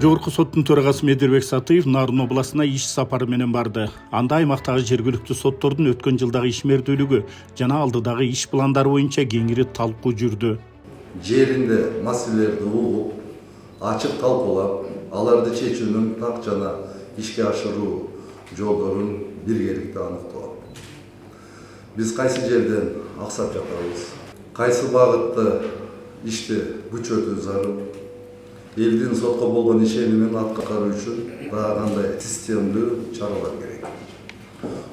Жогорку соттун төрагасы Медербек Сатыев Нарын областына иш сапары менен барды. Анда аймактагы жергиликтүү соттордун өткөн жылдагы ишмердүүлүгү жана алдыдагы иш пландары боюнча кеңири талкуу жүрдү. Жеринде маселелерди угуп, ачык талкуулап, аларды чечүүнүн так жана ишке ашыруу жолдорун биргеликте аныктоо. Биз кайсы жерден аксап жатабыз, кайсы багытта ишти күчөтүү зарыл, элдин сотко болгон ишенимин аткаруу үчүн дагы кандай системдүү чаралар керек.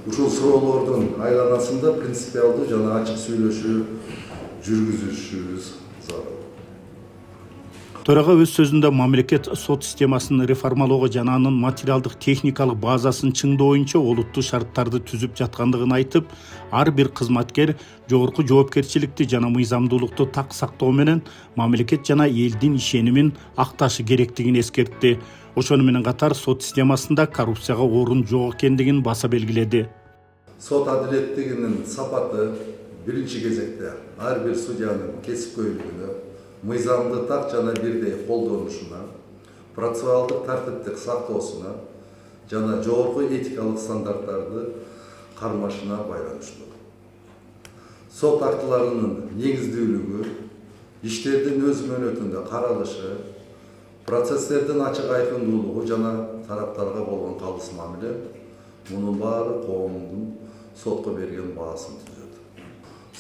Ушул суроолордун айланасында принципиалдуу жана ачык сүйлөшүү жүргүзүшүбүз зарыл. Төрага өз сөзүндө мамлекет сот системасын реформалоого жана анын материалдык техникалык базасын чыңдоо боюнча олуттуу шарттарды түзүп жаткандыгын айтып, ар бир кызматкер жогорку жоопкерчиликти жана мыйзамдуулукту так сактоо менен мамлекет жана элдин ишенимин акташы керектигин эскертти. Ошону менен катар сот системасында коррупцияга орун жок экендигин баса белгиледи. Сот адилеттигинин сапаты биринчи кезекте ар бир судьянын кесипкөйлүгүнө, мыйзамды так жана бирдей колдонушуна, процессуалдык тартиптик сактоосуна жана жогорку этикалык стандарттарды кармашына байланыштуу. Сот актыларынын негиздүүлүгү, иштердин өз мөөнөтүндө каралышы, процесстердин ачык айкындуулугу жана тараптарга болгон калыс мамиле мунун баары коомдун сотко берген баасын түзөт.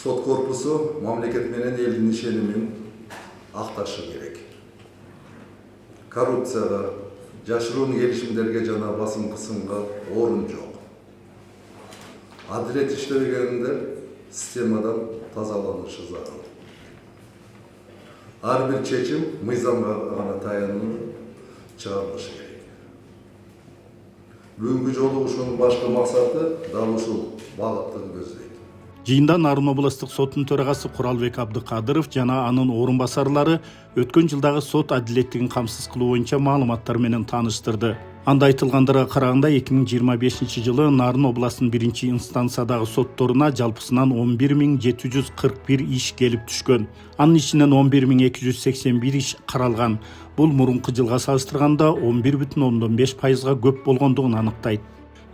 Сот корпусу мамлекет менен элдин ишенимин акташы керек. Коррупцияга, жашыруун келишимдерге жана басым кысымга орун жок. Адилет иштебегендер системадан тазаланышы зарыл. Ар бир чечим мыйзамга гана таянып чыгарылышы керек. Бүгүнкү жолугушуунун башкы максаты дал ушул багытты көздөйт. Жыйында Нарын областык соттун төрагасы Куралбек Абдыкадыров жана анын орун басарлары өткөн жылдагы сот адилеттигин камсыз кылуу боюнча маалыматтар менен тааныштырды. Анда айтылгандарга караганда 2025 жылы Нарын областынын биринчи инстанциядагы сотторуна жалпысынан 11.741 иш келип түшкөн. Анын ичинен 11.281 иш каралган. Бул мурунку жылга салыштырганда 11,5%га көп болгондугун аныктайт.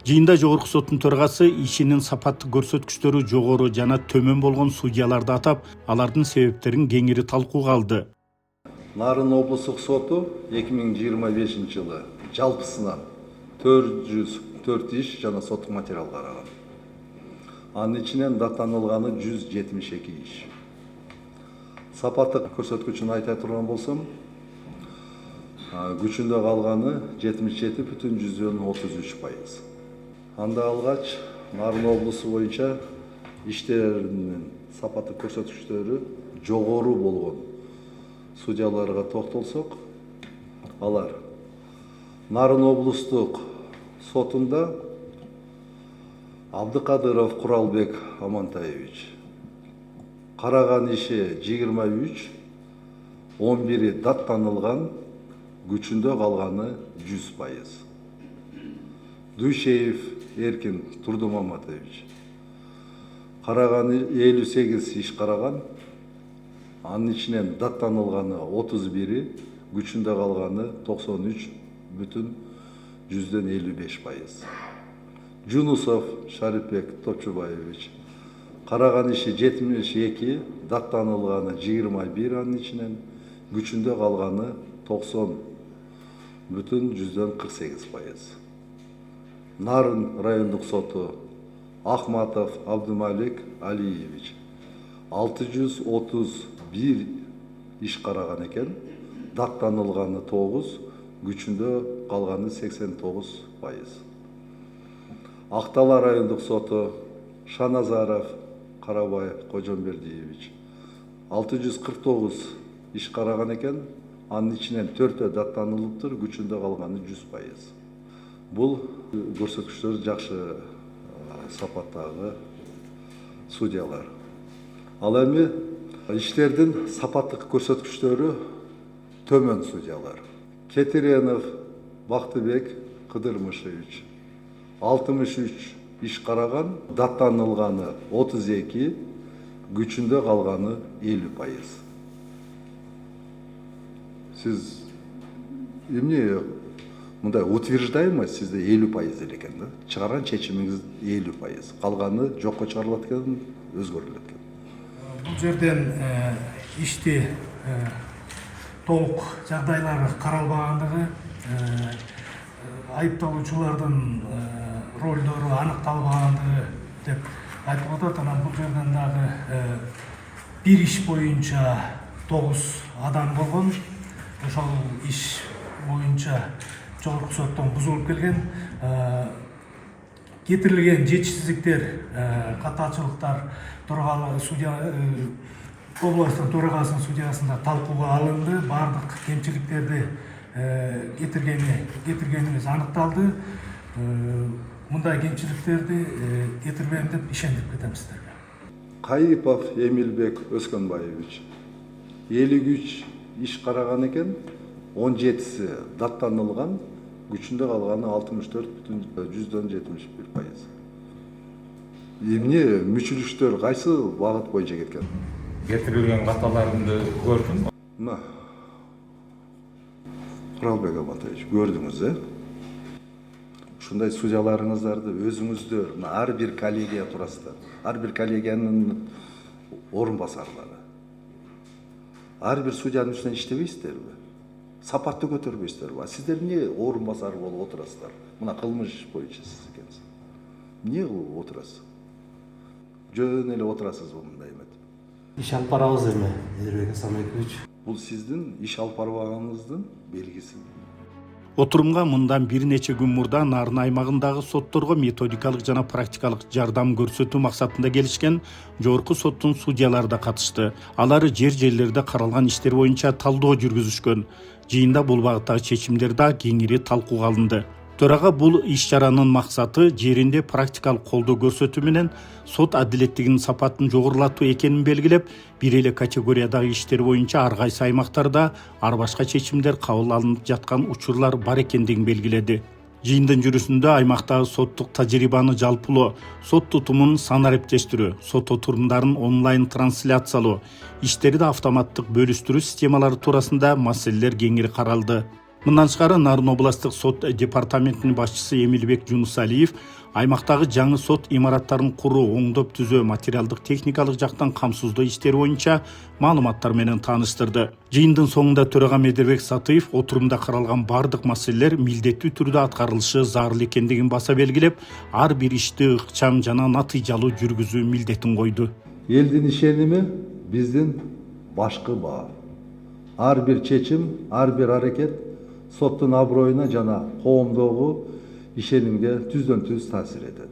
Жыйында жогорку соттун төрагасы ишинин сапаттык көрсөткүчтөрү жогору жана төмөн болгон судьяларды атап, алардын себептерин кеңири талкууга алды. Нарын облустук соту 2025 жылы жалпысынан 404 иш жана соттук материал караган. Анын ичинен даттанылганы 172 иш. Сапаттык көрсөткүчүн айта турган болсом, күчүндө калганы 77,33%. Анда алгач Нарын облусу боюнча иштеринин сапаттык көрсөткүчтөрү жогору болгон судьяларга токтолсок, алар Нарын облустук сотунда Абдыкадыров Куралбек Амантаевич караган иши 23, 11-и даттанылган, күчүндө калганы 100%. Дүйшеев Эркин Турдумаматович караганы 58 иш караган, анын ичинен даттанылганы 31, күчүндө калганы 93,55%. Жунусов Шарипбек Топчубаевич караган иши 72, даттанылганы 21, анын ичинен күчүндө калганы 90,48%. Нарын райондук соту Ахматов Абдымалик Алиевич 631 иш караган экен, даттанылганы 9, күчүндө калганы 89%. Актала райондук соту Шаназаров Карабаев Кожомбердиевич 649 иш караган экен, анын ичинен 4-ө даттанылыптыр, күчүндө калганы 100%. Бул көрсөткүчтөр жакшы сапаттагы судьялар. Ал эми иштердин сапаттык көрсөткүчтөрү төмөн судьялар. Кетиренов Бактыбек Кыдырмышевич 63 иш караган, даттанылганы 32, күчүндө калганы 50%. Siz эмне мындай утверждаемо сизде 50% эле экен да. Чыгарган чечимиңиз 50%. Калганы жокко чыгарылат экен, өзгөрүлөт экен. Бул жерден ишти толук жагдайлары каралбагандыгы, айыпталуучулардын ролдору аныкталбагандыгы деп айтып атат. Анан бул жерден дагы бир иш боюнча 9 адам болгон. Ошол иш боюнча жогорку соттон бузулуп келген. Кетирилген жетишсиздиктер, катаачылыктар төрагалы судья областын төрагасынын судьясында талкууга алынды. Бардык кемчиликтерди кетиргенибиз аныкталды. Мындай кемчиликтерди кетирбейм деп ишендирип кетем сиздерге. Кайыпов Эмилбек Өскөнбаевич 53 иш караган экен, 17си даттанылган, күчүндө калганы 64,71%. Эмне мүчүлүштөр кайсы багыт боюнча кеткен? Кетирилген каталарымды көрдүм. Куралбек Амантаевич, көрдүңүз, ушундай судьяларыңыздарды өзүңүздөр ар бир коллегия турасыздар. Ар бир коллегиянын орун басарлары. Ар бир судьянын үстүнөн иштебейсиздерби? Сапатты көтөрбөйсүздөрбү? Сиздер эмне орун басары болуп отурасыздар? Мына кылмыш боюнча сиз экенсиз. Эмне кылып отурасыз? Жөн эле отурасызбы мындай эметип? Иш алып барабыз эми, Эдербек Асамбекович. Бул сиздин иш алып барбаганыңыздын белгиси. Отурумга мындан бир нече күн мурда Нарын аймагындагы сотторго методикалык жана практикалык жардам көрсөтүү максатында келишкен жогорку соттун судьялары да катышты. Алар жерлерде каралган иштер боюнча талдоо жүргүзүшкөн. Жыйында бул багыттагы чечимдер да кеңири талкууга алынды. Төрага бул иш-чаранын максаты жеринде практикалык колдоо көрсөтүү менен сот адилеттигинин сапатын жогорулатуу экенин белгилеп, бир эле категориядагы иштер боюнча ар кайсы аймактарда ар башка чечимдер кабыл алынып жаткан учурлар бар экендигин белгиледи. Жыйындын жүрүшүндө аймактагы соттук тажрыйбаны жалпылоо, сот тутумун санариптештирүү, сот отурумдарын онлайн трансляциялоо, иштерди автоматтык бөлүштүрүү системалары туурасында маселелер кеңири каралды. Мындан тышкары Нарын областык сот департаментинин башчысы Эмилбек Жунусалиев аймактагы жаңы сот имараттарын куруу, оңдоп түзөө, материалдык техникалык жактан камсыздоо иштери боюнча маалыматтар менен тааныштырды. Жыйындын соңунда төрага Эдербек Сатыев отурумда каралган бардык маселелер милдеттүү түрдө аткарылышы зарыл экендигин баса белгилеп, ар бир ишти ыкчам жана натыйжалуу жүргүзүү милдетин койду. Элдин ишеними биздин башкы баа. Ар бир чечим, ар бир аракет соттун аброюна жана коомдогу ишенимге түздөн түз таасир этет.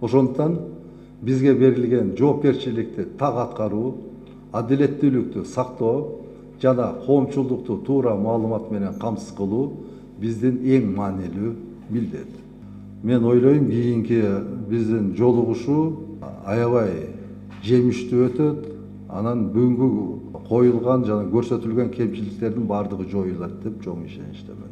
Ошондуктан бизге берилген жоопкерчиликти так аткаруу, адилеттүүлүктү сактоо жана коомчулдукту туура маалымат менен камсыз кылуу биздин эң маанилүү милдет. Мен ойлойм, кийинки биздин жолугушуу аябай жемиштүү өтөт. Анан бүгүнкү коюлган жана көрсөтүлгөн кемчиликтердин бардыгы жоюлат деп чоң ишеничтемин.